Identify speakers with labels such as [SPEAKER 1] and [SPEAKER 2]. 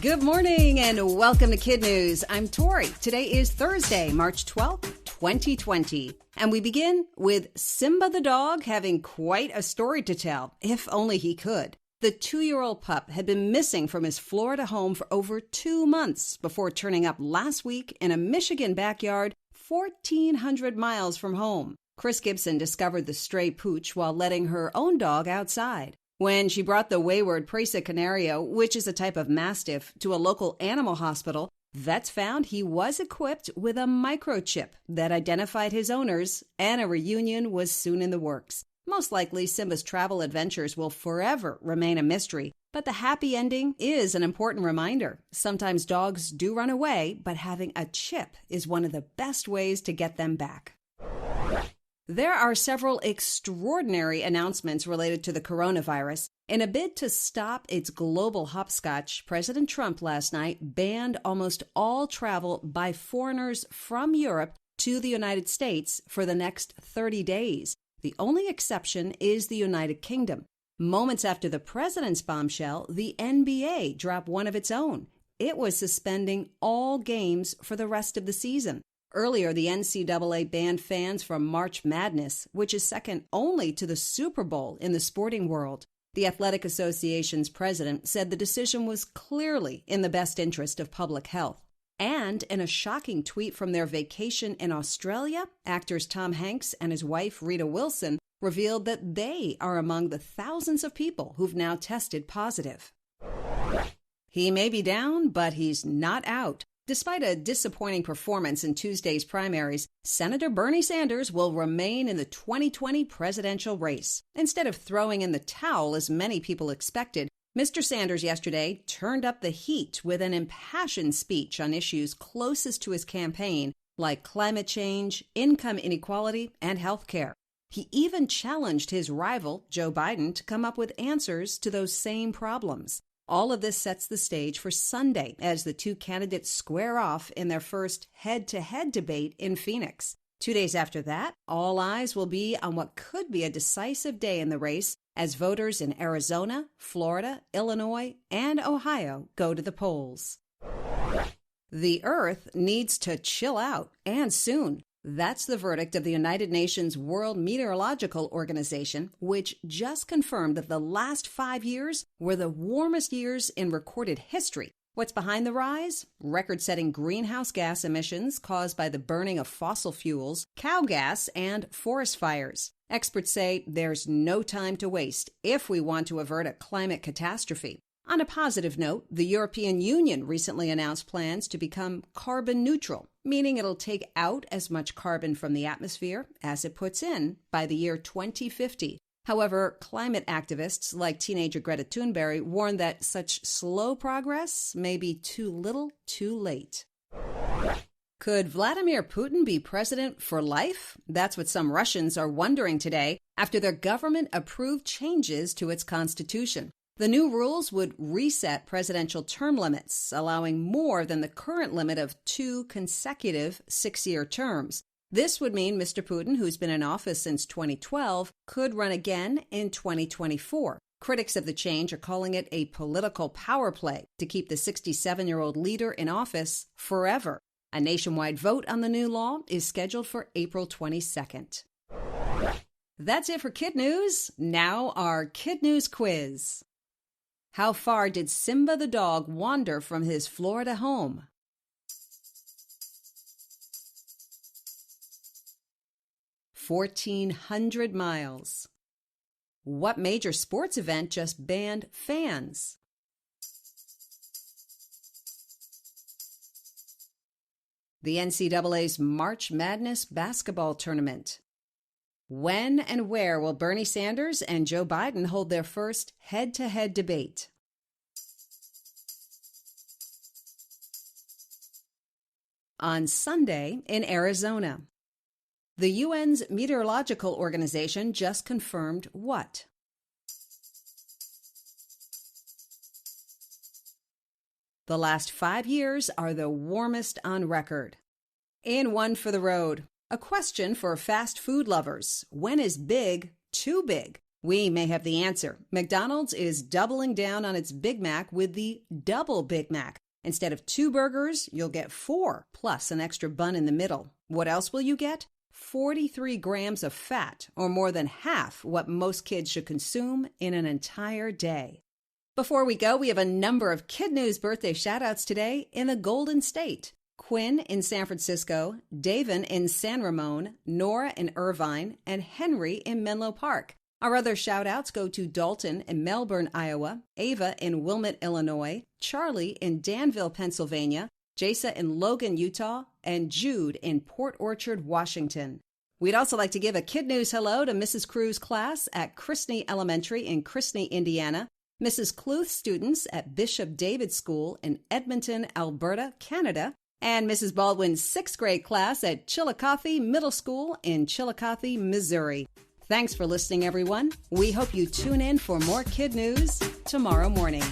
[SPEAKER 1] Good morning and welcome to KidNuz. I'm Tori. Today is Thursday, March 12th, 2020. And we begin with Simba the dog having quite a story to tell, if only he could. The 2-year-old pup had been missing from his Florida home for over 2 months before turning up last week in a Michigan backyard 1,400 miles from home. Chris Gibson discovered the stray pooch while letting her own dog outside. When she brought the wayward Presa Canario, which is a type of mastiff, to a local animal hospital, vets found he was equipped with a microchip that identified his owners, and a reunion was soon in the works. Most likely, Simba's travel adventures will forever remain a mystery, but the happy ending is an important reminder. Sometimes dogs do run away, but having a chip is one of the best ways to get them back. There are several extraordinary announcements related to the coronavirus. In a bid to stop its global hopscotch, President Trump last night banned almost all travel by foreigners from Europe to the United States for the next 30 days. The only exception is the United Kingdom. Moments after the president's bombshell, the NBA dropped one of its own. It was suspending all games for the rest of the season. Earlier, the NCAA banned fans from March Madness, which is second only to the Super Bowl in the sporting world. The Athletic Association's president said the decision was clearly in the best interest of public health. And in a shocking tweet from their vacation in Australia, actors Tom Hanks and his wife Rita Wilson revealed that they are among the thousands of people who've now tested positive. He may be down, but he's not out. Despite a disappointing performance in Tuesday's primaries, Senator Bernie Sanders will remain in the 2020 presidential race. Instead of throwing in the towel as many people expected, Mr. Sanders yesterday turned up the heat with an impassioned speech on issues closest to his campaign, like climate change, income inequality, and health care. He even challenged his rival, Joe Biden, to come up with answers to those same problems. All of this sets the stage for Sunday as the two candidates square off in their first head-to-head debate in Phoenix. 2 days after that, all eyes will be on what could be a decisive day in the race as voters in Arizona, Florida, Illinois, and Ohio go to the polls. The Earth needs to chill out, and soon. That's the verdict of the United Nations World Meteorological Organization, which just confirmed that the last 5 years were the warmest years in recorded history. What's behind the rise? Record-setting greenhouse gas emissions caused by the burning of fossil fuels, cow gas, and forest fires. Experts say there's no time to waste if we want to avert a climate catastrophe. On a positive note, the European Union recently announced plans to become carbon neutral, meaning it'll take out as much carbon from the atmosphere as it puts in by the year 2050. However, climate activists like teenager Greta Thunberg warn that such slow progress may be too little too late. Could Vladimir Putin be president for life? That's what some Russians are wondering today after their government approved changes to its constitution. The new rules would reset presidential term limits, allowing more than the current limit of 2 consecutive 6-year terms. This would mean Mr. Putin, who's been in office since 2012, could run again in 2024. Critics of the change are calling it a political power play to keep the 67-year-old leader in office forever. A nationwide vote on the new law is scheduled for April 22nd. That's it for KidNuz. Now our KidNuz quiz. How far did Simba the dog wander from his Florida home? "1,400 miles. What major sports event just banned fans? The NCAA's March Madness basketball tournament. When and where will Bernie Sanders and Joe Biden hold their first head-to-head debate? On Sunday in Arizona. The UN's meteorological organization just confirmed what? The last 5 years are the warmest on record. In One for the Road, a question for fast food lovers. When is big too big? We may have the answer. McDonald's is doubling down on its Big Mac with the Double Big Mac. Instead of 2 burgers, you'll get 4, plus an extra bun in the middle. What else will you get? 43 grams of fat, or more than half what most kids should consume in an entire day. Before we go, we have a number of KidNuz birthday shout-outs today in the Golden State. Quinn in San Francisco, Davin in San Ramon, Nora in Irvine, and Henry in Menlo Park. Our other shout-outs go to Dalton in Melbourne, Iowa, Ava in Wilmette, Illinois, Charlie in Danville, Pennsylvania, Jasa in Logan, Utah, and Jude in Port Orchard, Washington. We'd also like to give a KidNuz hello to Mrs. Crew's class at Christney Elementary in Christney, Indiana, Mrs. Cluth students at Bishop David School in Edmonton, Alberta, Canada, and Mrs. Baldwin's 6th grade class at Chillicothe Middle School in Chillicothe, Missouri. Thanks for listening, everyone. We hope you tune in for more KidNuz tomorrow morning.